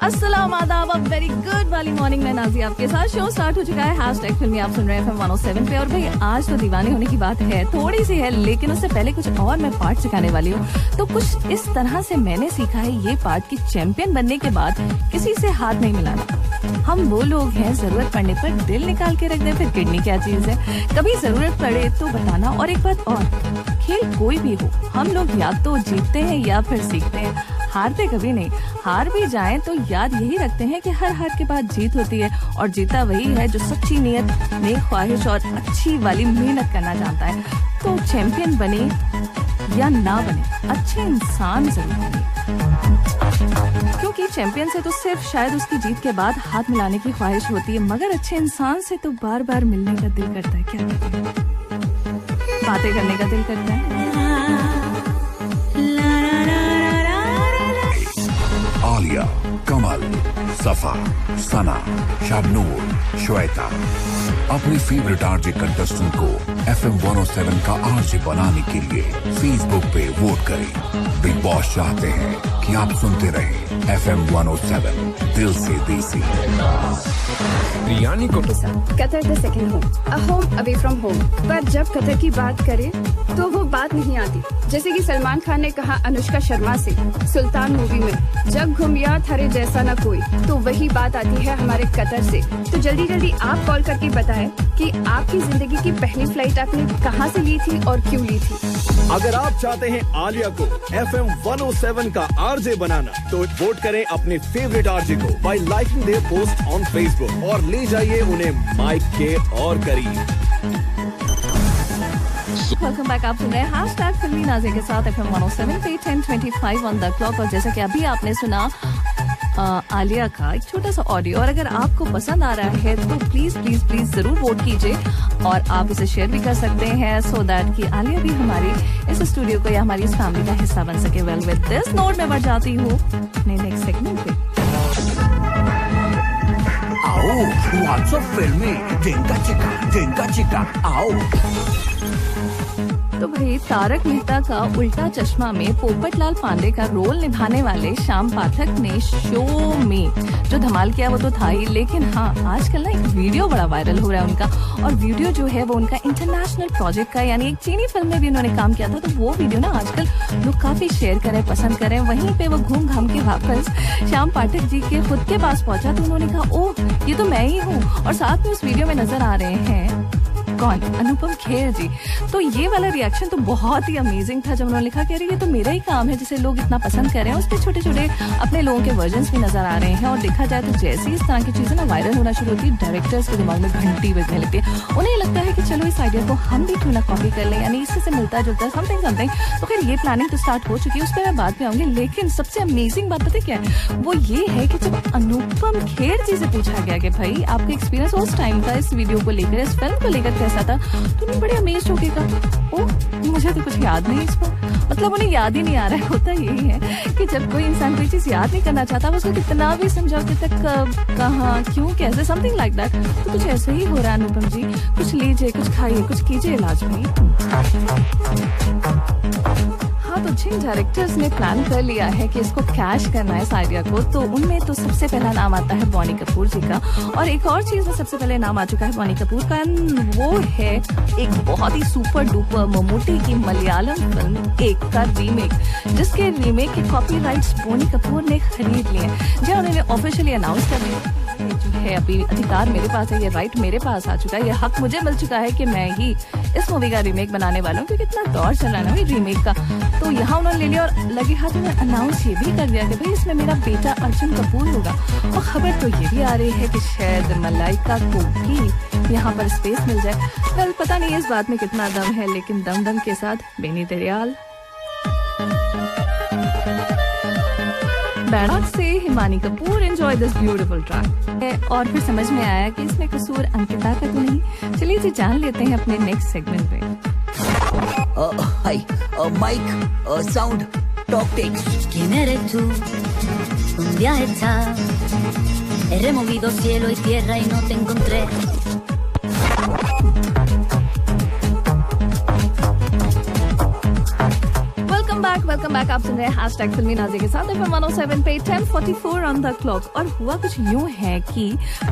अस्सलाम आदाब, very good वाली मॉर्निंग में नाज़ी आपके साथ। शो स्टार्ट हो चुका है हैशटैग फिल्मी, आप सुन रहे हैं FM 107 पे। और भाई आज तो दीवाने होने की बात है, थोड़ी सी है, लेकिन उससे पहले कुछ और मैं पार्ट सिखाने वाली हूँ। तो कुछ इस तरह से मैंने सीखा है ये पार्ट कि चैंपियन बनने के बाद किसी से हाथ नहीं मिलाना। हम वो लोग हैं जरूरत पड़ने पर दिल निकाल के रख दें, फिर किडनी क्या चीज है, कभी जरूरत पड़े तो बताना। और एक बात और, खेल कोई भी हो, हम लोग या तो जीतते हैं या फिर सीखते हैं, हारते कभी नहीं। हार भी जाएं तो याद यही रखते हैं कि हर हार के बाद जीत होती है, और जीता वही है जो सच्ची नीयत, नेक ख्वाहिश और अच्छी वाली मेहनत करना जानता है। तो चैंपियन बने या ना बने, अच्छे इंसान जरूर बने, क्योंकि चैंपियन से तो सिर्फ शायद उसकी जीत के बाद हाथ मिलाने की ख्वाहिश होती है, मगर अच्छे इंसान से तो बार बार मिलने का दिल करता है। क्या कहते हैं, बातें करने का दिल करता है। आलिया, कमल, सफा, सना, शाबनूर, श्वेता अपनी फेवरेट आरजे कंटेस्टेंट को FM 107 का आरजे बनाने के लिए फेसबुक पे वोट करें। बिग बॉस चाहते हैं कि आप सुनते रहें FM 107, दिल से देसी। बिरयानी को Qatar the second home, a home away from home. पर जब कतर की बात करें तो वो बात नहीं आती। जैसे कि सलमान खान ने कहा अनुष्का शर्मा से सुल्तान मूवी में, जब घुमिया थारे जैसा न कोई, तो वही बात आती है हमारे कतर से। तो जल्दी जल्दी आप कॉल करके बताएं कि आपकी जिंदगी की पहली फ्लाइट आपने कहां से ली थी और क्यों ली थी। अगर आप चाहते हैं आलिया को FM 107 का आरजे बनाना, तो वोट करें अपने फेवरेट आरजे को bye liking there post on Facebook और ले जाइए उन्हें माइक के और करीब। वेलकम बैक, आप सुन रहे हैं हैशटैग फिल्मी नाज़ी के साथ FM 107 पे 10:25 ऑन द क्लॉक। और जैसा कि अभी आपने सुना आलिया का एक छोटा सा ऑडियो, और अगर आपको पसंद आ रहा है तो प्लीज प्लीज प्लीज जरूर वोट कीजिए, और आप इसे शेयर भी कर सकते हैं सो दैट कि आलिया भी हमारी इस स्टूडियो को या हमारी इस फैमिली का हिस्सा बन सके। वेल विद दिस नोट में बढ़ जाती हूँ अपने नेक्स्ट सेगमेंट पे। आओ व्हाट्सएप फिल्मी जिनका चिका आओ। तो भाई तारक मेहता का उल्टा चश्मा में पोपटलाल पांडे का रोल निभाने वाले श्याम पाठक ने शो में जो धमाल किया वो तो था ही, लेकिन हाँ आजकल ना एक वीडियो बड़ा वायरल हो रहा है उनका, और वीडियो जो है वो उनका इंटरनेशनल प्रोजेक्ट का, यानी एक चीनी फिल्म में भी उन्होंने काम किया था। तो वो वीडियो ना आजकल लोग काफी शेयर करें, पसंद करें। वहीं पे वो घूम घाम के वापस श्याम पाठक जी के खुद के पास पहुंचा, तो उन्होंने कहा ओह ये तो मैं ही हूँ, और साथ में उस वीडियो में नजर आ रहे हैं कौन, अनुपम खेर जी। तो ये वाला रिएक्शन तो बहुत ही अमेजिंग था जब उन्होंने लिखा कि अरे ये तो मेरा ही काम है जिसे लोग इतना पसंद कर रहे हैं। उसपे छोटे छोटे अपने लोगों के वर्जन्स भी नजर आ रहे हैं, और देखा जाए तो जैसे इस तरह की चीजें ना वायरल होना शुरू होती है, डायरेक्टर्स के दिमाग में घंटी बजने लगती है। उन्हें लगता है कि चलो इस आइडिया को हम भी क्यों ना कॉपी कर लें, यानी इससे मिलता जुलता समथिंग। तो फिर ये प्लानिंग तो स्टार्ट हो चुकी है, उस पर मैं बात में आऊंगी। लेकिन सबसे अमेजिंग बात पता क्या है, वो ये है कि जब अनुपम खेर जी से पूछा गया कि भाई आपका एक्सपीरियंस उस टाइम का इस वीडियो को लेकर, इस फिल्म को लेकर कैसा था, तो उन्हें बड़े अमेज हो गए का ओह मुझे तो कुछ याद नहीं इस पर। मतलब उन्हें याद ही नहीं आ रहा है। होता यही है कि जब कोई इंसान कोई चीज याद नहीं करना चाहता, वो उसको कितना भी समझाओ कि तक कहाँ क्यों कैसे समथिंग लाइक दैट। तो कुछ ऐसा ही हो रहा है अनुपम जी, कुछ लीजिए, कुछ खाइए, कुछ कीजिए इलाज भी। हाँ, तो जिन डायरेक्टर्स ने प्लान कर लिया है कि इसको कैश करना है इस आइडिया को, तो उनमें तो सबसे पहला नाम आता है बॉनी कपूर जी का। और एक और चीज में सबसे पहले नाम आ चुका है बॉनी कपूर का, वो है एक बहुत ही सुपर डुपर ममूटी की मलयालम फिल्म एक का रीमेक, जिसके रीमेक के कॉपीराइट्स बॉनी कपूर ने खरीद लिए हैं। जहाँ उन्होंने ऑफिशियली अनाउंस कर दिया जो है अभी अधिकार मेरे पास है, ये राइट मेरे पास आ चुका है, ये हक मुझे मिल चुका है कि मैं ही इस मूवी का रीमेक बनाने वाला हूँ, क्योंकि इतना दौर चल रहा है ना रीमेक का। तो यहाँ उन्होंने ले लिया, और लगे हाथ उन्होंने अनाउंस ये भी कर दिया कि भाई इसमें मेरा बेटा अर्जुन कपूर होगा। और खबर तो ये भी आ रही है कि शायद मलाइका को भी यहाँ पर स्पेस मिल जाए। वेल पता नहीं इस बात में कितना दम है, लेकिन दम के साथ बेनी दरियाल बैराक से Himani Kapoor enjoy this beautiful track. और फिर समझ में आया कि इसमें कसूर अंकिता का तो नहीं। चलिए जी जान लेते हैं अपने नेक्स्ट सेगमेंट पे। हाय माइक साउंड टॉक टेक्स। ¿Quién eres tú? Un viaje está. He removido cielo y tierra y no te encontré. Welcome back. आप सुन रहे हैं हैशटैग फिल्मी नाज़िया के साथ FM 107 पे 10:44 ऑन द क्लॉक। और हुआ कुछ यूं है कि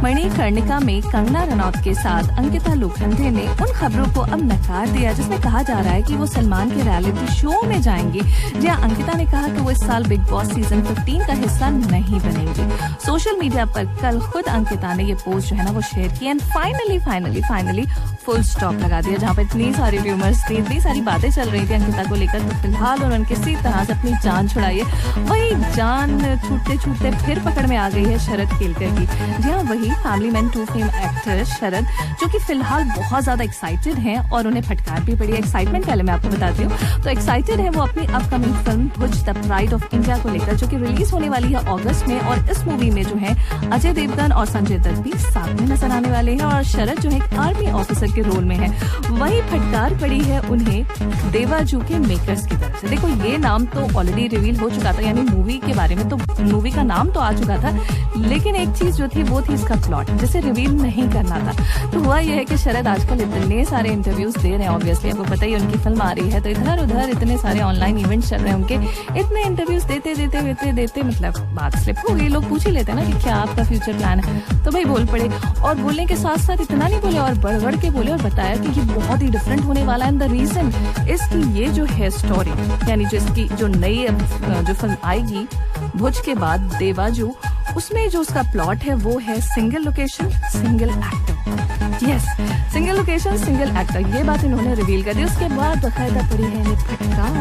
मणिकर्णिका में कंगना रनौत के साथ अंकिता लोखंडे ने उन खबरों को अब नकार दिया जिसमें कहा जा रहा है कि वो सलमान के रियलिटी शो में जाएंगी। जहां अंकिता ने कहा कि वो इस साल बिग बॉस सीजन 15 का हिस्सा नहीं बनेंगी। सोशल मीडिया पर कल खुद अंकिता ने ये पोस्ट जो है ना वो शेयर की एंड फाइनली फुल स्टॉप लगा दिया। जहाँ पे इतनी सारी रूमर्स थी, इतनी सारी बातें चल रही थी अंकिता को लेकर, तो फिलहाल उन्होंने किसी तरह से अपनी जान छुड़ाई है। वही जान छूटते फिर पकड़ में आ गई है शरद केलकर की। जी हाँ, वही फैमिली मैन 2 फेम एक्टर शरद, जो कि फिलहाल बहुत ज्यादा एक्साइटेड हैं और उन्हें फटकार भी पड़ी है। एक्साइटमेंट पहले मैं आपको बताती हूँ। तो एक्साइटेड है वो अपनी upcoming film Bhuj the pride of India को लेकर, जो कि रिलीज होने वाली है अगस्त में। और इस मूवी में जो है अजय देवगन और संजय दत्त भी साथ में नजर आने वाले हैं और शरद जो है एक आर्मी ऑफिसर के रोल में है। वही फटकार पड़ी है उन्हें देवाजू के मेकर्स की तरफ से। देखो, ये नाम तो ऑलरेडी रिवील हो चुका था, यानी मूवी के बारे में तो मूवी का नाम तो आ चुका था, लेकिन एक चीज जो थी वो थी इसका प्लॉट, जिसे रिवील नहीं करना था। तो हुआ यह है कि शरद आजकल इतने सारे इंटरव्यूज दे रहे हैं, ऑब्वियसली आपको पता ही उनकी फिल्म आ रही है, तो इधर उधर इतने सारे ऑनलाइन इवेंट्स चल रहे हैं उनके। इतने इंटरव्यूज देते मतलब बात स्लिप हो गई। लोग पूछ ही लेते हैं ना कि क्या आपका फ्यूचर प्लान है, तो भाई बोल पड़े। और बोलने के साथ साथ इतना नहीं बोले और बढ़ के बोले और बताया कि ये बहुत ही डिफरेंट होने वाला है। एंड द रीजन इसकी ये जो है स्टोरी, यानी जो इसकी जो नई जो फिल्म आएगी भुज के बाद देवाजू, उसमें जो उसका प्लॉट है वो है single location single actor. Yes, single location single actor, ये बात इन्होंने रिवील कर दी। उसके बाद बकायदा पड़ी है इन्हें फटकार।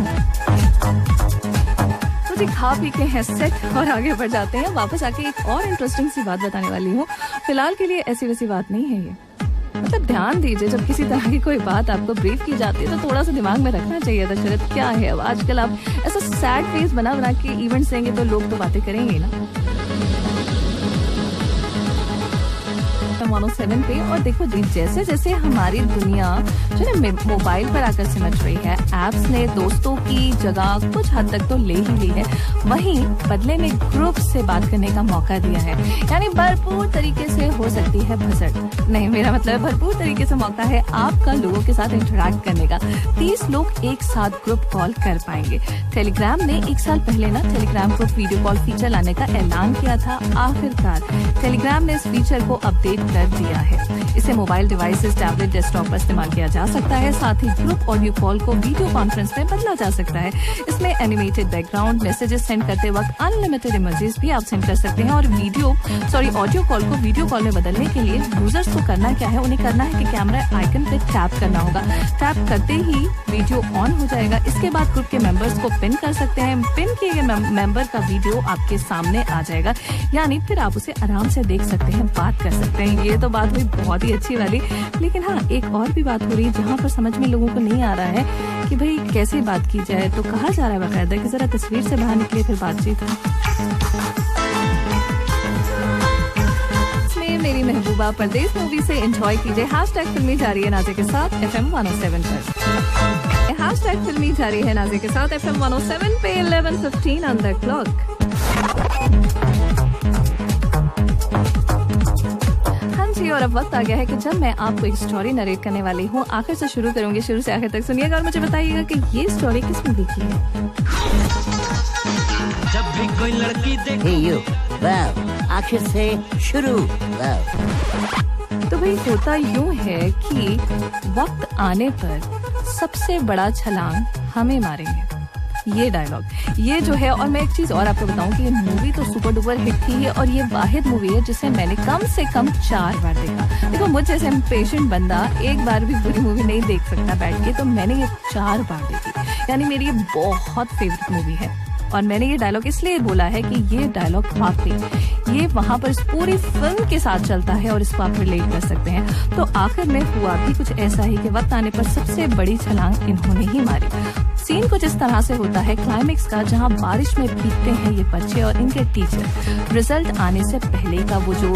तो जी खा पी के हैं सेट और आगे बढ़ जाते हैं। वापस आके एक और इंटरेस्टिंग सी बात बताने वाली हूँ। फिलहाल के लिए ऐसी वैसी बात नहीं है ये, मतलब ध्यान दीजिए जब किसी तरह की कोई बात आपको ब्रीफ की जाती है तो थोड़ा सा दिमाग में रखना चाहिए था। शरद क्या है, अब आजकल आप ऐसा सैड फेस बना के इवेंट्स देंगे तो लोग तो बातें करेंगे ना। 107 पे। और देखो जी, जैसे जैसे हमारी दुनिया जो है मोबाइल पर आकर सिमट रही है, एप्स ने दोस्तों की जगह कुछ हद तक तो ले ही ली है, वहीं बदले में ग्रुप से बात करने का मौका दिया है। यानी भरपूर तरीके से हो सकती है भसड़, नहीं मेरा मतलब भरपूर तरीके से मौका है आपका लोगों के साथ इंटरेक्ट करने का। 30 लोग एक साथ ग्रुप कॉल कर पाएंगे। टेलीग्राम ने 1 साल पहले ना Telegram group video call feature लाने का ऐलान किया था। आखिरकार टेलीग्राम ने इस फीचर को अपडेट कर दिया है। इसे मोबाइल डिवाइसेस, टैबलेट, डेस्कटॉप पर इस्तेमाल किया जा सकता है। साथ ही ग्रुप ऑडियो कॉल को वीडियो कॉन्फ्रेंस में बदला जा सकता है। इसमें एनिमेटेड बैकग्राउंड, मैसेजेस सेंड करते वक्त अनलिमिटेड इमोजीज भी आप सेंड कर सकते हैं। और ऑडियो कॉल को वीडियो कॉल में बदलने के लिए यूजर्स को करना क्या है, उन्हें करना है कि कैमरा आइकन पे टैप करना होगा। टैप करते ही वीडियो ऑन हो जाएगा। इसके बाद ग्रुप के मेंबर्स को पिन कर सकते हैं। पिन किए गए मेंबर का वीडियो आपके सामने आ जाएगा, यानी फिर आप उसे आराम से देख सकते हैं, बात कर सकते हैं। ये तो बात हुई बहुत ही अच्छी वाली, लेकिन हाँ एक और भी बात हो रही है जहाँ पर समझ में लोगों को नहीं आ रहा है कि भाई कैसे बात की जाए। तो कहा जा रहा है बाकायदा कि जरा तस्वीर से बाहर निकले फिर बातचीत हो। मेरी महबूबा परदेस मूवी से एंजॉय कीजिए। हैशटैग फिल्मी जारी है नाज़िया के साथ FM 107 पर। हैशटैग फिल्मी जारी है नाज़िया के साथ FM 107 पे 11:15 ऑन द क्लॉक। और अब वक्त आ गया है कि जब मैं आपको एक स्टोरी नरेट करने वाली हूँ। आखिर से शुरू करूंगी, शुरू से आखिर तक सुनिएगा और मुझे बताइएगा कि ये स्टोरी किस मूवी की है। जब भी कोई लड़की देखे आखिर से शुरू। तो भाई होता यूं है कि वक्त आने पर सबसे बड़ा छलांग हमें मारेंगे, ये डायलॉग ये जो है। और मैं एक चीज और आपको बताऊं कि ये मूवी तो सुपर डुपर हिट थी है और ये वाहिद मूवी है जिसे मैंने कम से कम 4 बार देखा। देखो मुझ जैसे पेशेंट बंदा एक बार भी पूरी मूवी नहीं देख सकता बैठ के, तो मैंने ये 4 बार देखी, यानी मेरी ये बहुत फेवरेट मूवी है। और मैंने ये डायलॉग इसलिए बोला है कि ये डायलॉग वाकई ये वहां पर इस पूरी फिल्म के साथ चलता है और इसको आप रिलेट कर सकते हैं। तो आखिर में हुआ भी कुछ ऐसा ही कि वक्त आने पर सबसे बड़ी छलांग इन्होंने ही मारी। सीन कुछ इस तरह से होता है क्लाइमेक्स का, जहां बारिश में भीगते हैं ये बच्चे और इनके टीचर। रिजल्ट आने से पहले का वो जो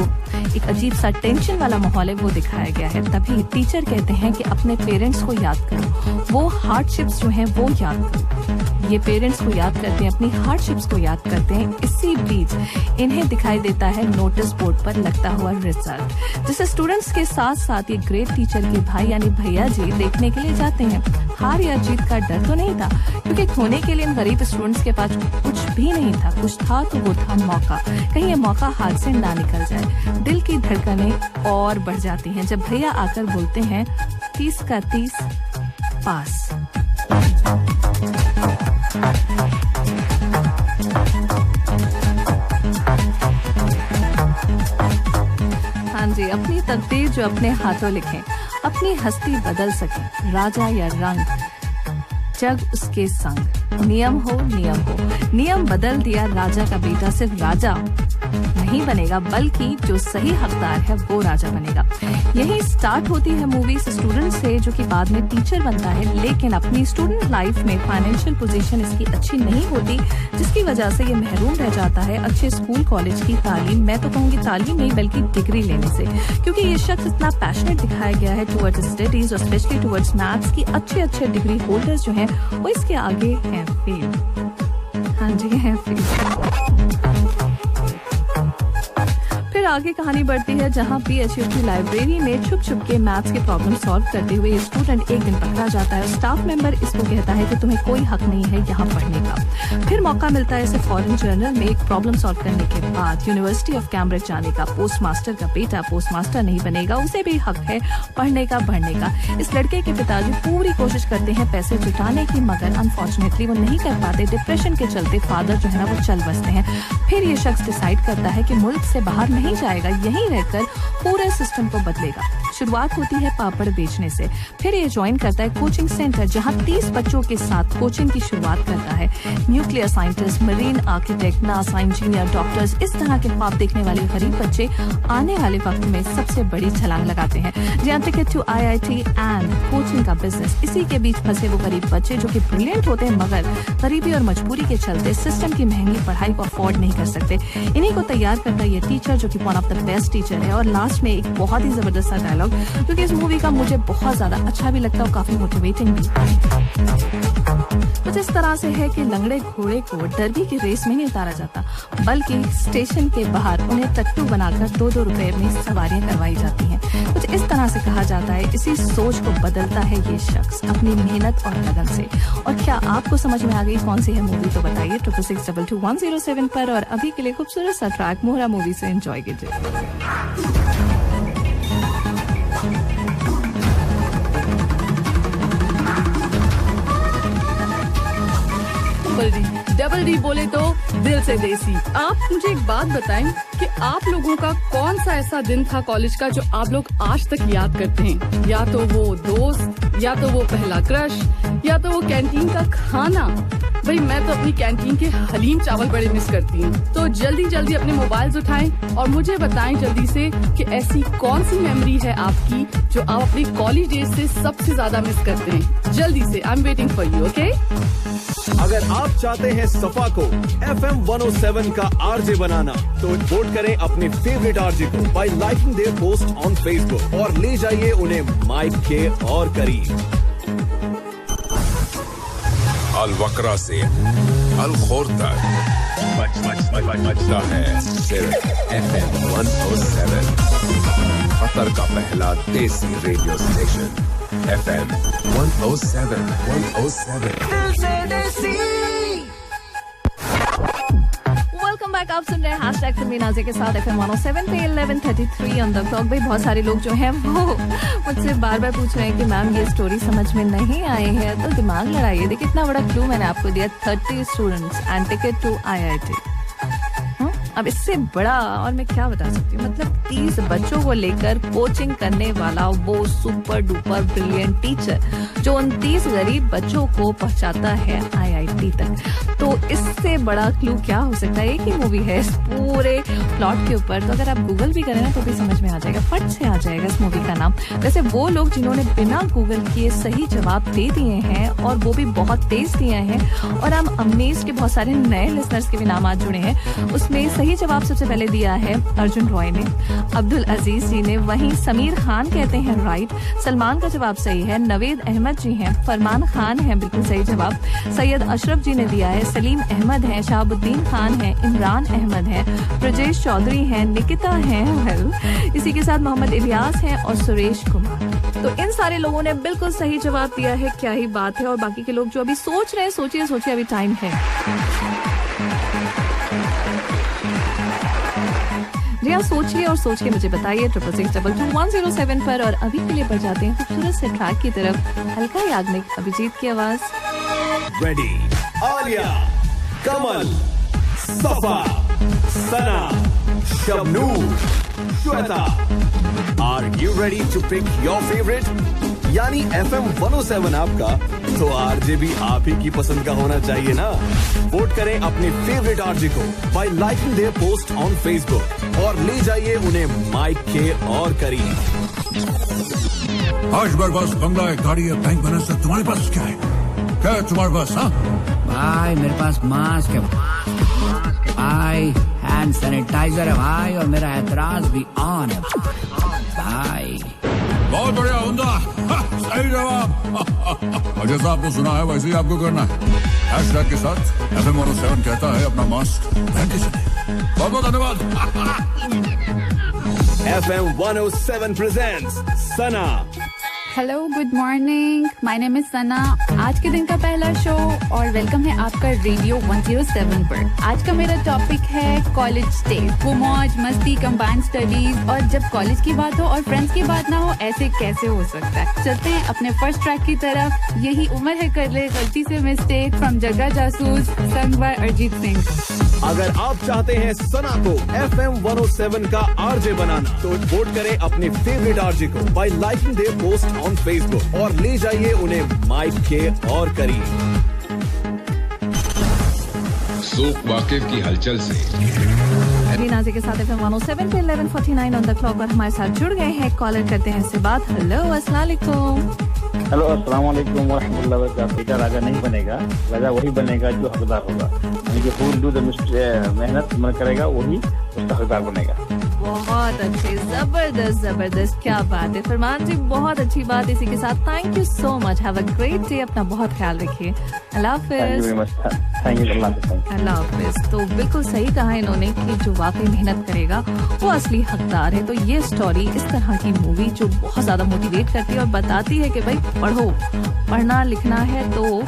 एक अजीब सा टेंशन वाला माहौल है वो दिखाया गया है। तभी टीचर कहते हैं कि अपने पेरेंट्स को याद करो, वो हार्डशिप्स जो हैं वो याद करो। ये पेरेंट्स को याद करते हैं, अपनी हार्डशिप्स को याद करते हैं। इसी बीच इन्हें दिखाई देता है नोटिस बोर्ड पर लगता हुआ रिजल्ट, जिसे स्टूडेंट्स के साथ साथ ये ग्रेट टीचर के भाई यानी भैया जी देखने के लिए जाते हैं। हार या जीत का डर तो नहीं था, क्योंकि खोने के लिए इन गरीब स्टूडेंट्स के पास कुछ भी नहीं था। कुछ था तो वो था मौका। कहीं ये मौका हाथ से ना निकल जाए। दिल की धड़कनें और बढ़ जाती हैं जब भैया आकर बोलते हैं 30 का 30 पास। हाँ जी, अपनी तकदीर जो अपने हाथों लिखें, अपनी हस्ती बदल सके, राजा या रंग जग उसके संग। नियम हो, नियम बदल दिया राजा का बेटा सिर्फ राजा नहीं बनेगा, बल्कि जो सही हकदार है वो राजा बनेगा। यही स्टार्ट होती है मूवी स्टूडेंट से, जो कि बाद में टीचर बनता है, लेकिन अपनी स्टूडेंट लाइफ में फाइनेंशियल पोजीशन इसकी अच्छी नहीं होती, जिसकी वजह से ये महरूम रह जाता है अच्छे स्कूल कॉलेज की तालीम, मैं तो कहूँगी तालीम नहीं बल्कि डिग्री लेने से, क्योंकि ये शख्स इतना पैशनेट दिखाया गया है टुवर्ड्स स्टडीज और स्पेशली टुवर्ड्स मैथ्स की। अच्छे डिग्री होल्डर्स जो हैं वो इसके आगे हैं फेल। हाँ जी, हैं फेल। फिर आगे कहानी बढ़ती है, जहां पीएचयू की लाइब्रेरी में छुप के मैथ्स के प्रॉब्लम सॉल्व करते हुए ये स्टूडेंट एक दिन पकड़ा जाता है। स्टाफ मेंबर इसको कहता है कि तुम्हें कोई हक नहीं है यहाँ पढ़ने का। फिर मौका मिलता है इसे फॉरेन जर्नल में एक प्रॉब्लम सॉल्व करने के बाद यूनिवर्सिटी ऑफ कैम्ब्रिज जाने का। पोस्टमास्टर का बेटा पोस्टमास्टर नहीं बनेगा, उसे भी हक है पढ़ने का, बढ़ने का। इस लड़के के पिताजी पूरी कोशिश करते हैं पैसे जुटाने की, मगर अनफॉर्चुनेटली वो नहीं कर पाते। डिप्रेशन के चलते फादर जो है ना वो चल बसते हैं। फिर ये शख्स डिसाइड करता है कि मुल्क से बाहर नहीं जाएगा, यहीं रहकर पूरे सिस्टम को बदलेगा। शुरुआत होती है पापड़ बेचने से। फिर ये ज्वाइन करता है कोचिंग सेंटर, जहां 30 बच्चों के साथ कोचिंग की शुरुआत करता है। Nuclear scientist, marine architect, NASA engineer, doctors, इस तरह के ख्वाब देखने वाले गरीब बच्चे आने वाले वक्त में सबसे बड़ी छलांग लगाते हैं। Ticket to IIT and coaching का बिजनेस, इसी के बीच फंसे वो गरीब बच्चे जो कि ब्रिलियंट होते हैं, मगर गरीबी और मजबूरी के चलते सिस्टम की महंगी पढ़ाई को अफोर्ड नहीं कर सकते। इन्हीं को तैयार करता है ये टीचर, जो कि one of the best teacher है। और लास्ट में एक बहुत ही जबरदस्त सा डायलॉग, क्योंकि इस मूवी का मुझे बहुत ज्यादा अच्छा भी लगता है और काफी मोटिवेटिंग भी। कुछ इस तरह से है कि लंगड़े घोड़े को डरबी की रेस में नहीं उतारा जाता, बल्कि स्टेशन के बाहर उन्हें टट्टू बनाकर 2-2 रुपए में सवारियां करवाई जाती हैं। कुछ इस तरह से कहा जाता है, इसी सोच को बदलता है ये शख्स अपनी मेहनत और लगन से। और क्या आपको समझ में आ गई कौन सी है मूवी? तो बताइए 66622107 पर। और अभी के लिए खूबसूरत सा ट्रैक मोहरा मूवी से एंजॉय कीजिए। डबल डी बोले तो दिल से देसी। आप मुझे एक बात बताएं कि आप लोगों का कौन सा ऐसा दिन था कॉलेज का जो आप लोग आज तक याद करते हैं? या तो वो दोस्त, या तो वो पहला क्रश, या तो वो कैंटीन का खाना। भाई मैं तो अपनी कैंटीन के हलीम चावल बड़े मिस करती हूँ। तो जल्दी अपने मोबाइल्स उठाएं और मुझे बताएं जल्दी से कि ऐसी कौन सी मेमोरी है आपकी जो आप अपनी कॉलेज डेज से सबसे ज्यादा मिस करते हैं। जल्दी से, I am waiting for you. Okay, अगर आप चाहते हैं सफा को FM 107 का आरजे बनाना, तो वोट करें अपने फेवरेट आरजे को bye liking there post on Facebook और ले जाइए उन्हें माइक के और करीब। अल वक्रा से अल खोर तक मचता है सिर्फ FM 107, कतर का पहला देसी radio station FM 107। Welcome back. आप सुन रहे हैं हैशटैग फिल्मी नाज़िया के साथ FM 107 पे 11:33 ऑन द क्लॉक। भाई बहुत सारे लोग जो हैं वो मुझसे बार पूछ रहे हैं कि मैम ये स्टोरी समझ में नहीं आई है, तो दिमाग लड़ाइए। देखिए कितना बड़ा क्लू मैंने आपको दिया, 30 students and ticket to IIT। अब इससे बड़ा और मैं क्या बता सकती हूँ? मतलब 30 बच्चों को लेकर कोचिंग करने वाला वो सुपर डुपर ब्रिलियंट टीचर जो उन 30 गरीब बच्चों को पहुंचाता है IIT तक। तो इससे बड़ा क्लू क्या हो सकता है? एक ही मूवी है इस पूरे प्लॉट के ऊपर, तो अगर आप गूगल भी करें ना तो भी समझ में आ जाएगा, फट से आ जाएगा इस मूवी का नाम। वैसे वो लोग जिन्होंने बिना गूगल किए सही जवाब दे दिए हैं और वो भी बहुत तेज दिए हैं, और हम अमनेज के बहुत सारे नए लिसनर्स के भी नाम आज जुड़े हैं, उसमें सही जवाब सबसे पहले दिया है अर्जुन रॉय ने, अब्दुल अजीज जी ने, वहीं समीर खान कहते हैं राइट, सलमान का जवाब सही है, नवेद अहमद जी हैं, फरमान खान है बिल्कुल सही जवाब, सैयद अशरफ जी ने दिया है, सलीम अहमद है, शहाबुद्दीन खान है, इमरान अहमद है, ब्रजेश चौधरी हैं, निकिता हैं, इसी के साथ मोहम्मद इलियास हैं और सुरेश कुमार। तो इन सारे लोगों ने बिल्कुल सही जवाब दिया है, क्या ही बात है। और बाकी के लोग जो अभी सोच रहे हैं, सोचिए अभी टाइम है। जी आप सोचिए और सोच के मुझे बताइए 66622107 पर। और अभी के लिए बढ़ जाते हैं खूबसूरत से ट्रैक की तरफ। हल्का याग्निक, अभिजीत की आवाज। Ready, Alia, Kamal, Safa, Sana, Shabnoor, Shweta. Are you ready to pick your favourite? यानी FM 107 आपका, तो आरजे भी आप ही की पसंद का होना चाहिए ना। वोट करें अपने फेवरेट आरजे को bye liking there post on Facebook और ले जाइए उन्हें माइक के और करीब। आज मेरे पास बंगला है, गाड़ी है, बैंक बैलेंस है, तुम्हारे पास क्या है? क्या है तुम्हारे पास? हाँ भाई मेरे पास मास्क है भाई, हैंड सैनिटाइजर है भाई, और मेरा एतराज भी ऑन है भाई। बहुत बढ़िया, उम्दा, सही जवाब। और जैसा आपको सुना है वैसे ही आपको करना है। हैशटैग के साथ FM 107 कहता है अपना मास्क पहन के चले। बहुत बहुत धन्यवाद। FM 107 presents Sana. Hello, good morning, my name is Sana. आज के दिन का पहला शो और वेलकम है आपका रेडियो 107 पर। आज का मेरा टॉपिक है कॉलेज डेज, वो मौज मस्ती, कंबाइंड स्टडीज। और जब कॉलेज की बात हो और फ्रेंड्स की बात ना हो, ऐसे कैसे हो सकता है। चलते हैं अपने फर्स्ट ट्रैक की तरफ। यही उम्र है कर ले गलती से मिस्टेक, फ्रॉम जग्गा जासूस, संग बाय अरिजीत सिंह। अगर आप चाहते हैं सना को FM 107 का आरजे बनाना, तो वोट करें अपने फेवरेट आरजे को bye liking there post on Facebook और ले जाइए उन्हें माइक के और करीब। सूख वाकिफ की हलचल से नाज़े के साथ FM 107 पे 11:49 ऑन द क्लॉक पर हमारे साथ जुड़ गए हैं। कॉलर करते हैं इससे बात। हेलो, अस्सलाम वालेकुम। हेलो, अस्सलाम वालेकुम वरहमतुल्लाहि वबरकातुहू। बेटा राजा नहीं बनेगा, राजा वही बनेगा जो हकदार होगा। यानी कि फुल डू द मेहनत मन करेगा वही उसका हकदार बनेगा। बहुत अच्छे, जबरदस्त, क्या बात है फरमान जी, बहुत अच्छी बात। इसी के साथ thank you so much, have a great day, अपना बहुत ख्याल रखिए। अल्लाह हाफिज। अल्लाह हाफिज। तो बिल्कुल सही कहा इन्होंने कि जो वाकई मेहनत करेगा वो असली हकदार है। तो ये स्टोरी, इस तरह की मूवी जो बहुत ज्यादा मोटिवेट करती है और बताती है कि भाई पढ़ो, पढ़ना लिखना है तो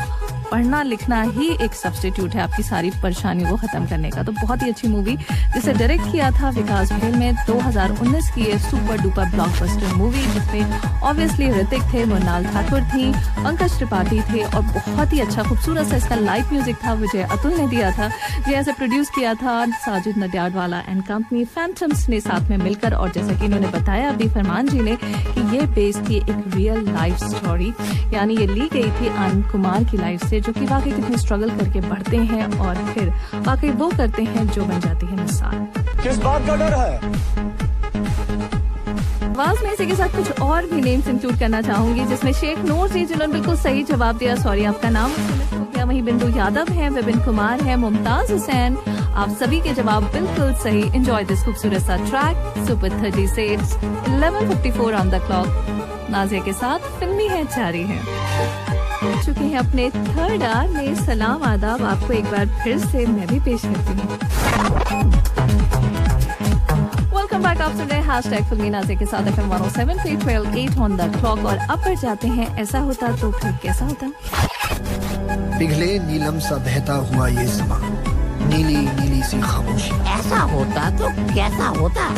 पढ़ना लिखना ही एक सब्स्टिट्यूट है आपकी सारी परेशानियों को खत्म करने का। तो बहुत ही अच्छी मूवी, जिसे डायरेक्ट किया था विकास भेल में 2019 की सुपर डुपर ब्लॉकबस्टर मूवी, जिसमें ऑब्वियसली ऋतिक थे, मृणाल ठाकुर थी, पंकज त्रिपाठी थे और बहुत ही अच्छा खूबसूरत सा इसका लाइव म्यूजिक था, विजय अतुल ने दिया था। जैसे प्रोड्यूस किया था Sajid Nadiadwala and company, phantoms ने साथ में मिलकर। और जैसा कि इन्होंने बताया अभी फरमान जी ने कि ये बेस्ड थी एक रियल लाइफ स्टोरी, यानी ये ली गई थी आनंद कुमार की लाइफ से, जो कि वाकई कितने स्ट्रगल करके बढ़ते हैं और फिर वाकई वो करते हैं जो बन जाती है मिसाल। किस बात का डर है? आवाज में इसी के साथ कुछ और भी नेम्स इंक्लूड करना चाहूंगी, जिसमें शेख नूर जी, जिन्होंने बिल्कुल सही जवाब दिया, सॉरी आपका नाम हो गया। वहीं बिंदु यादव है, विपिन कुमार है, मुमताज हुसैन, आप सभी के जवाब बिल्कुल सही। एंजॉय दिस खूबसूरत सा ट्रैक सुपर 30 से 11:54 ऑन द क्लॉक। नाज़िया के साथ फिल्मी है जारी है। चुके हैं अपने थर्ड आवर में। सलाम आदाब, आपको एक बार फिर से मैं भी पेश करती हूँ। वेलकम बैक, आप सुन रहे हैं #फिल्मी नाज़िया के साथ FM 107 पे 12:08 ऑन द क्लॉक। और अब पर जाते हैं ऐसा होता तो फिर कैसा होता। पिघले नीलम सा बहता हुआ ये समा, नीली नीली सी खामोशी। ऐसा होता तो कैसा होता।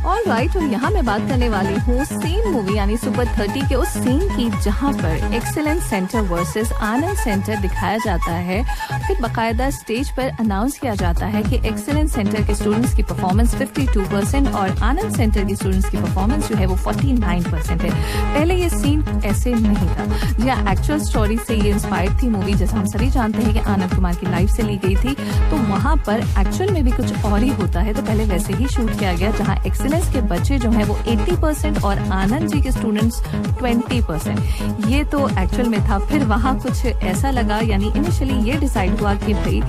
ऑल राइट, और यहाँ मैं बात करने वाली हूँ सीन मूवी यानी सुपर 30 के उस सीन की, जहाँ पर एक्सेलेंस सेंटर वर्सेस आनंद सेंटर दिखाया जाता है। फिर बाकायदा स्टेज पर अनाउंस किया जाता है कि एक्सेलेंस सेंटर के स्टूडेंट्स की परफॉर्मेंस 52% और आनंद सेंटर की स्टूडेंट्स की परफॉर्मेंस जो है वो 49% है। पहले ये सीन ऐसे नहीं था। जी हाँ, एक्चुअल स्टोरी से ये इंस्पायर्ड थी मूवी। जैसा हम सभी जानते हैं कि आनंद कुमार की लाइफ से ली गई थी, तो वहाँ पर एक्चुअल में भी कुछ और ही होता है। तो पहले वैसे ही शूट किया गया, जहाँ एक्सेलेंस के बच्चे जो हैं वो 80% और आनंद जी के स्टूडेंट्स 20%। ये तो एक्चुअल में था। फिर वहाँ कुछ ऐसा लगा, यानी इनिशियली ये डिसाइड हुआ कि भाई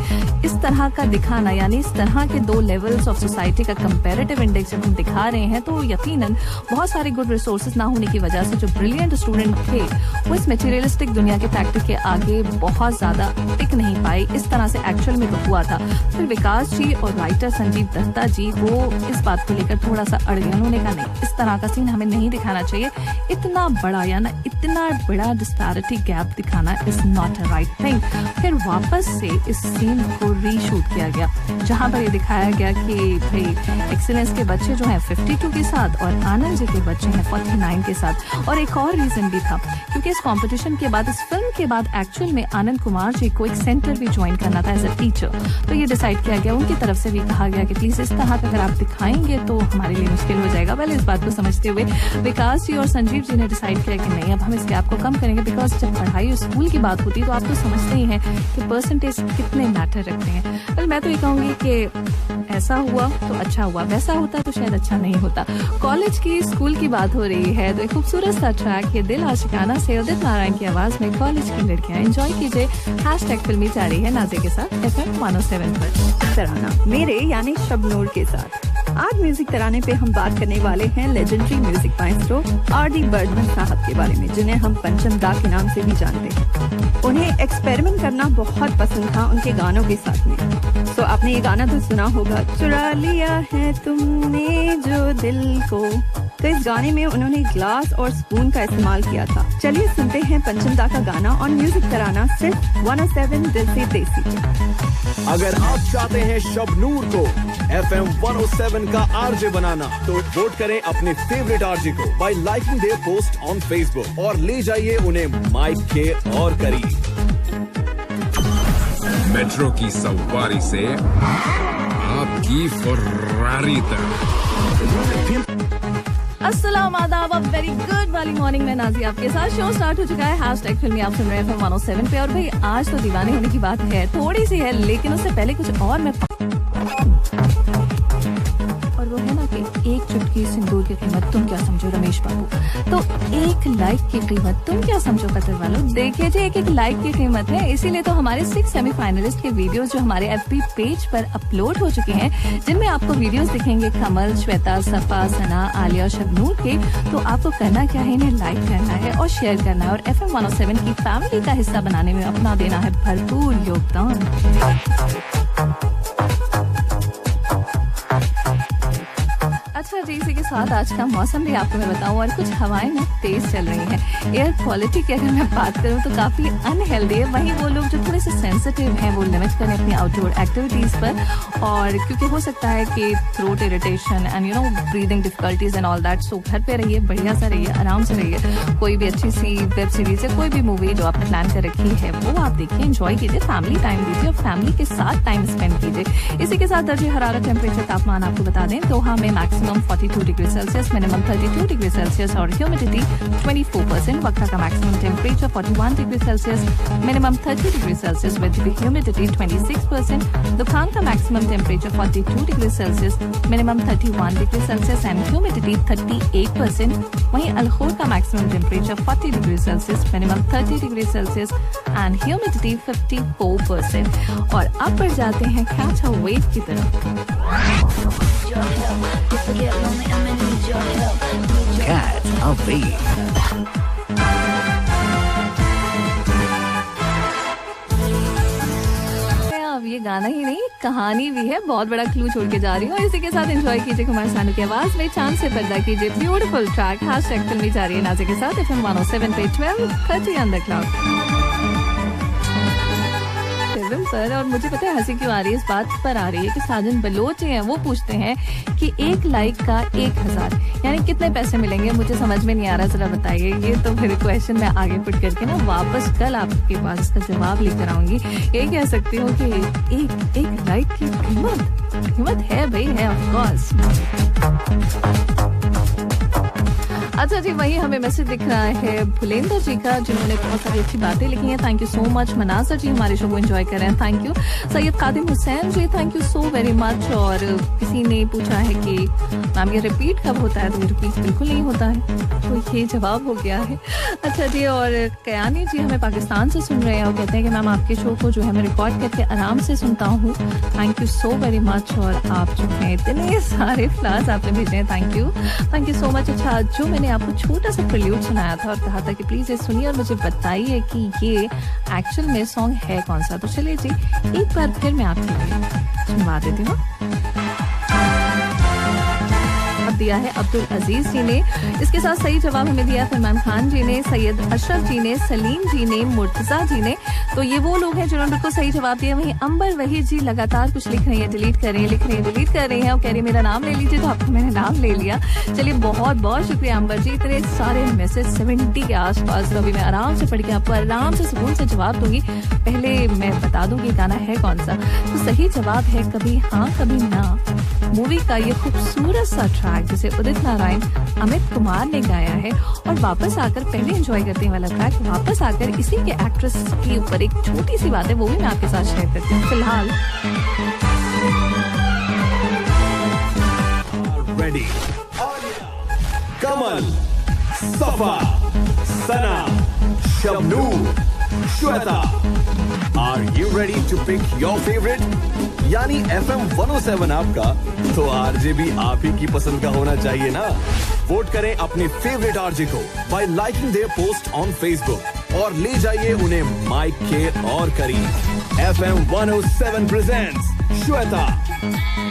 इस तरह का दिखाना, यानी इस तरह के दो लेवल्स ऑफ सोसाइटी का कंपैरेटिव इंडेक्स जब हम दिखा रहे हैं, तो यकीनन बहुत सारे गुड रिसोर्सेज ना होने की वजह से जो ब्रिलियंट स्टूडेंट थे वो इस मटेरियलिस्टिक दुनिया के फैक्टर के आगे बहुत ज्यादा टिक नहीं पाए। इस तरह से एक्चुअल में हुआ था। फिर विकास जी और राइटर संजीव दत्ता जी वो इस बात को लेकर थोड़ा सा सा अड़ गया। उन्होंने कहा नहीं, इस तरह का सीन हमें नहीं दिखाना चाहिए, इतना बड़ा या ना इतना बड़ा डिस्पैरिटी गैप दिखाना is not a right thing. फिर वापस से इस सीन को रीशूट किया गया, जहां पर ये दिखाया गया कि भाई एक्सीलेंस के बच्चे जो हैं 52 के साथ और आनंद जी के बच्चे हैं 49 के साथ। और एक और रीजन भी था, क्योंकि इस कंपटीशन के बाद, इस फिल्म के बाद एक्चुअल में आनंद कुमार जी को एक सेंटर भी ज्वाइन करना था एज अ टीचर। तो ये डिसाइड किया गया, उनकी तरफ से भी कहा गया कि प्लीज इस तरह का अगर आप दिखाएंगे तो हमारे लिए मुश्किल हो जाएगा। वेल, इस बात को समझते हुए विकास जी और संजीव जी ने डिसाइड किया कि नहीं, अब हम इस गैप को कम करेंगे, बिकॉज जब पढ़ाई और स्कूल की बात होती है तो आप तो समझते ही हैं कि परसेंटेज कितने मैटर रखते हैं। वेल, मैं तो ये कहूंगी कि ऐसा हुआ तो अच्छा हुआ, वैसा होता तो शायद अच्छा नहीं होता। कॉलेज की, स्कूल की बात हो रही है तो एक खूबसूरत सा ट्रैक, ये दिल आशिकाना से उदित नारायण की आवाज में कॉलेज की लड़कियां, एंजॉय कीजिए। हैशटैग फिल्मी जारी है नाज़े के साथ FM 107 पर। तराना मेरे यानी शबनूर के साथ। आज म्यूजिक तराने पे हम बात करने वाले हैं legendary music maestro R.D. Birdman साहब के बारे में, जिन्हें हम पंचम दा के नाम से भी जानते हैं। उन्हें एक्सपेरिमेंट करना बहुत पसंद था उनके गानों के साथ में। तो आपने ये गाना तो सुना होगा, चुरा लिया है तुमने जो दिल को। तो इस गाने में उन्होंने ग्लास और स्पून का इस्तेमाल किया था। चलिए सुनते हैं पंचम दा का गाना और म्यूजिक तराना सिर्फ 107 दिल से देसी। अगर आप चाहते हैं शबनूर को FM 107 का आरजे बनाना, तो वोट करें अपने फेवरेट आरजे को bye liking there post on Facebook और ले जाइए उन्हें माइक के और करीब। मेट्रो की सवारी से आपकी फरारी तक। अस्सलाम आदाब, अब वेरी गुड वाली मॉर्निंग में नाज़ी आपके साथ। शो स्टार्ट हो चुका है, हैशटैग फिल्मी आप सुन रहे हैं FM 107 पे। और भाई आज तो दीवाने होने की बात है, थोड़ी सी है, लेकिन उससे पहले कुछ और मैं और वो है ना कि एक चुटकी सिंदूर की कीमत तुम क्या समझो रमेश बाबू, तो एक लाइक की कीमत तुम क्या समझो कतर वालों। देखिए जी, एक लाइक की कीमत है, इसीलिए तो हमारे 6 सेमीफाइनलिस्ट के वीडियोस जो हमारे FB पेज पर अपलोड हो चुके हैं, जिनमें आपको वीडियोस दिखेंगे कमल, श्वेता, सफा, सना, आलिया, शबनूर के। तो आपको करना क्या है, इन्हें लाइक करना है और शेयर करना है और FM 107 की फैमिली का हिस्सा बनाने में अपना देना है भरपूर योगदान। अच्छा जी, इसी के साथ आज का मौसम भी आपको मैं बताऊं, और कुछ हवाएं ना तेज चल रही हैं। एयर क्वालिटी की अगर मैं बात करूं तो काफी अनहेल्दी है। वहीं वो लोग जो थोड़े से सेंसिटिव हैं वो लिमिट करें अपनी आउटडोर एक्टिविटीज पर, और क्योंकि हो सकता है कि throat irritation and you know breathing difficulties and all that. So घर पे रहिए, बढ़िया सा रहिए, आराम से रहिए। कोई भी अच्छी सी वेब सीरीज या कोई भी मूवी जो आपने प्लान कर रखी है वो आप देखिए, एंजॉय कीजिए, फैमिली टाइम दीजिए और फैमिली के साथ टाइम स्पेंड कीजिए। इसी के साथ दर्जे हरारत, टेम्परेचर, तापमान आपको बता दें, दोहा में maximum 42 degree Celsius, minimum 32 degree Celsius और ह्यूमिडिटी 24%। वक्ता का maximum temperature 41 degree Celsius, minimum 30 degree Celsius with humidity 26%। दुकान का maximum temperature 42 degree Celsius, minimum 31 degree Celsius and humidity 38%। वहीं अलखोर का maximum temperature 40 degree Celsius, minimum 30 degree Celsius and humidity 54%। और अब बढ़ जाते हैं कैच अ वेव की तरफ। Catch a wave. अब ये गाना ही नहीं, कहानी भी है, बहुत बड़ा क्लू छोड़ के जा रही हूँ। और इसी के साथ एंजॉय कीजिए कुमार सानू की आवाज में चांद से पर्दा कीजिए, ब्यूटीफुल ट्रैक। हैशटैग फिल्मी जारी है नाज़े के साथ FM 107 पे 12:30 ऑन द क्लॉक पर। और मुझे पता है हंसी क्यों आ रही है, इस बात पर आ रही है कि साजन बलोच हैं, वो पूछते हैं कि एक लाइक का 1000 यानी कितने पैसे मिलेंगे। मुझे समझ में नहीं आ रहा, जरा बताइए। ये तो फिर क्वेश्चन मैं आगे पुट करके ना वापस कल आपके पास इसका जवाब लेकर आऊंगी। यही कह सकती हूँ कि एक लाइक की कीमत है भाई, है ऑफ कोर्स। अच्छा जी, वही हमें मैसेज दिख रहा है भुलेंद्र जी का, जिन्होंने बहुत सारी अच्छी बातें लिखी हैं। Thank you so much. Manasar ji हमारे शो को एंजॉय कर रहे हैं, thank you. Syed Kadim Hussain ji, thank you so very much. और किसी ने पूछा है कि मैम ये रिपीट कब होता है, तो ये रिपीट बिल्कुल नहीं होता है, तो ये जवाब हो गया है। अच्छा जी, और कयानी जी हमें पाकिस्तान से सुन रहे हैं और कहते हैं कि मैम आपके शो को जो है मैं रिकॉर्ड करके आराम से सुनता हूँ, thank you so very much. और आप जो है इतने सारे फ्लावर्स आपने भेजे हैं, थैंक यू सो मच। अच्छा, जो मैंने आपको छोटा सा प्रिल्यूड सुनाया था और कहा था कि प्लीज ये सुनिए और मुझे बताइए कि ये एक्चुअल में सॉन्ग है कौन सा, तो चलिए जी एक बार फिर मैं आपके लिए सुनवा देती हूँ। अब दिया है अब्दुल अजीज जी ने। इसके साथ सही जवाब हमें दिया फरमान खान जी ने, सैयद अशरफ जी ने, सलीम जी ने, मुर्तजा जी ने। तो ये वो लोग हैं जिन्होंने बिल्कुल सही जवाब दिया। वहीं अंबर वहीद जी लगातार कुछ लिख रही हैं, डिलीट कर रही हैं, लिख रही हैं, डिलीट कर रही हैं और कह रही है मेरा नाम ले लीजिए, तो आपको मैंने नाम ले लिया। चलिए बहुत बहुत शुक्रिया अंबर जी, इतने सारे मैसेज 70 के आसपास। तो अभी मैं आराम से पढ़ के आपको आराम से सुकून से जवाब दूंगी। पहले मैं बता दूंगी गाना है कौन सा। तो सही जवाब है कभी हाँ कभी ना मूवी का ये खूबसूरत सा ट्रैक जिसे उदित नारायण अमित कुमार ने गाया है। और वापस आकर पहले एंजॉय करते हैं वाला ट्रैक, वापस आकर इसी के एक्ट्रेस के ऊपर एक छोटी सी बात है वो भी मैं आपके साथ शेयर करती हूँ। फिलहाल ready Kamal, Safa, Sana, Shabnoor, Shweta, are you ready to pick your favourite? यानी FM 107 आपका, तो आरजे भी आप ही की पसंद का होना चाहिए ना। वोट करें अपने फेवरेट आरजे को bye liking there post on Facebook और ले जाइए उन्हें माइक के और करीब। FM 107 presents Shweta.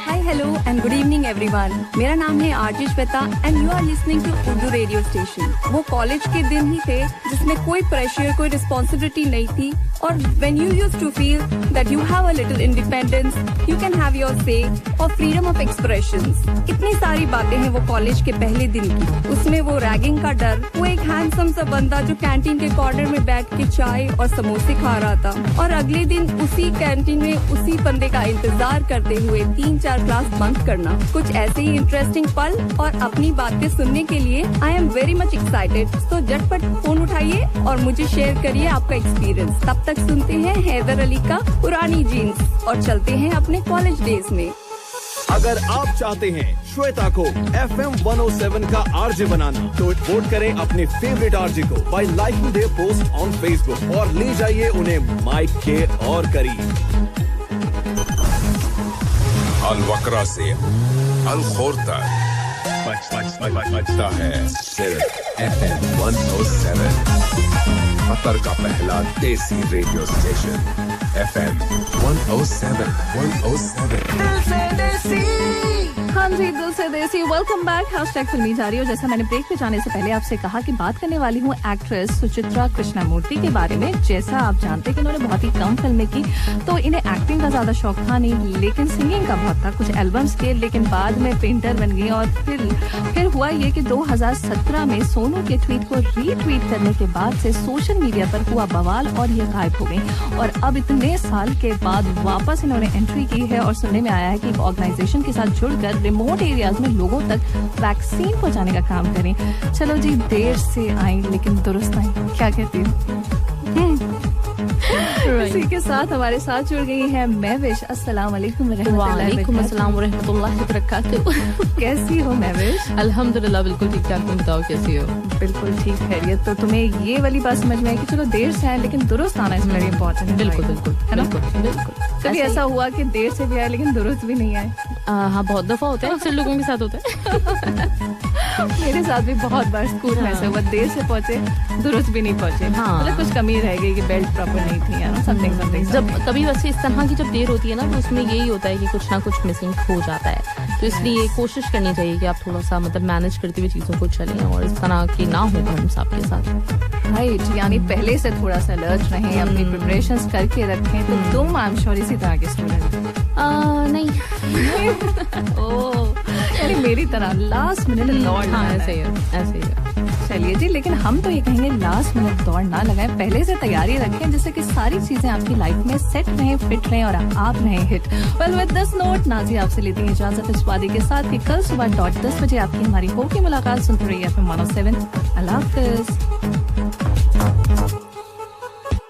Hi hello and good evening everyone. मेरा नाम है RJ Shweta and you are listening to Urdu radio station. वो कॉलेज के दिन ही थे जिसमें कोई प्रेशर, कोई रिस्पॉन्सिबिलिटी नहीं थी और when you used to feel that you have a little independence, you can have your say और फ्रीडम ऑफ एक्सप्रेशंस। इतनी सारी बातें हैं वो कॉलेज के पहले दिन की। उसमें वो रैगिंग का डर, वो एक हैंडसम सा बंदा जो कैंटीन के कॉर्नर में बैठ के चाय और समोसे खा रहा था और अगले दिन उसी कैंटीन में उसी बंदे का इंतजार करते हुए 3-4 क्लास बंक करना। कुछ ऐसे ही इंटरेस्टिंग पल और अपनी बातें सुनने के लिए I am very much excited. तो झटपट फोन उठाइए और मुझे शेयर करिए आपका एक्सपीरियंस। तब तक सुनते हैं हैदर अली का पुरानी जीन्स और चलते हैं अपने कॉलेज डेज में। अगर आप चाहते हैं श्वेता को FM 107 का आरजे बनाना, तो वोट करें अपने फेवरेट आरजे को bye liking there post on Facebook और ले जाइए उन्हें माइक के और करीब। अल-वक्रा से अल-खौर तक बजता है सिर्फ FM 107, कतर का पहला देसी रेडियो स्टेशन। FM 107। हाँ जी, दिल से देसी। Welcome back. हैशटैग फिल्मी जारी। और जैसा मैंने ब्रेक पे जाने से पहले आपसे कहा कि बात करने वाली हूँ एक्ट्रेस सुचित्रा कृष्णमूर्ति के बारे में। जैसा आप जानते हैं कि उन्होंने बहुत ही कम फिल्में की, तो इन्हें एक्टिंग का ज्यादा शौक था नहीं, लेकिन सिंगिंग का बहुत था। कुछ एल्बम्स किए, लेकिन बाद में पेंटर बन गई। और फिर हुआ ये कि 2017 में सोनू के ट्वीट को रीट्वीट करने के बाद से सोशल मीडिया पर हुआ बवाल और ये गायब हो गई। और अब इतने साल के बाद वापस इन्होंने एंट्री की है और सुनने में आया है कि एक ऑर्गेनाइजेशन के साथ जुड़कर रिमोट एरियाज में लोगों तक वैक्सीन पहुंचाने का काम करें। चलो जी, देर से आई लेकिन दुरुस्त आई, क्या कहती हूँ? इसी के साथ हमारे साथ जुड़ गई है महविश। अस्सलाम वालेकुम अस्सलाम रहमतुल्लाहि व बरकातुहू। कैसी हो महविश? अल्हम्दुलिल्लाह बिल्कुल ठीक ठाक। तुम बताओ कैसी हो? बिल्कुल ठीक है। तो तुम्हें ये वाली बात समझ में आई कि चलो देर से आए लेकिन दुरुस्त आना इज वेरी इंपॉर्टेंट है। बिल्कुल बिल्कुल है ना? बिल्कुल। कभी ऐसा हुआ कि देर से भी आए लेकिन दुरुस्त भी नहीं आए? हाँ, बहुत दफा होता है, अक्सर लोगों के साथ होता है। मेरे साथ भी बहुत बार स्कूल में ऐसा हुआ, देर से पहुंचे, दुरुस्त भी नहीं पहुंचे। हाँ, मतलब कुछ कमी रह गई कि बेल्ट प्रॉपर नहीं थी, या ना समथिंग। जब कभी वैसे इस तरह की जब देर होती है ना, तो उसमें यही होता है कि कुछ ना कुछ मिसिंग हो जाता है। तो इसलिए कोशिश करनी चाहिए कि आप थोड़ा सा मतलब मैनेज करते हुए चीजों को चलें और इस तरह की ना हो हम सबके साथ। राइट, यानी पहले से थोड़ा सा अलर्ट रहें, अपनी प्रिपरेशंस करके रखें। तो तुम आई एम श्योर इसी तरह के स्टूडेंट? नहीं। ओह, यानी मेरी तरह लास्ट मिनट दौड़। हाँ, ऐसे ही है। चलिए जी, लेकिन हम तो ये कहेंगे लास्ट मिनट दौड़ ना लगाएं, पहले से तैयारी रखें जिससे कि सारी चीजें आपकी लाइफ में सेट रहें, फिट रहें और आप रहें hit. Well, with this note Nazi आपसे लेती है इजाजत इस वादे के साथ कि कल सुबह 10 बजे आपकी हमारी होगी मुलाकात। सुनते रहिए FM 107। अल्लाह हाफिज।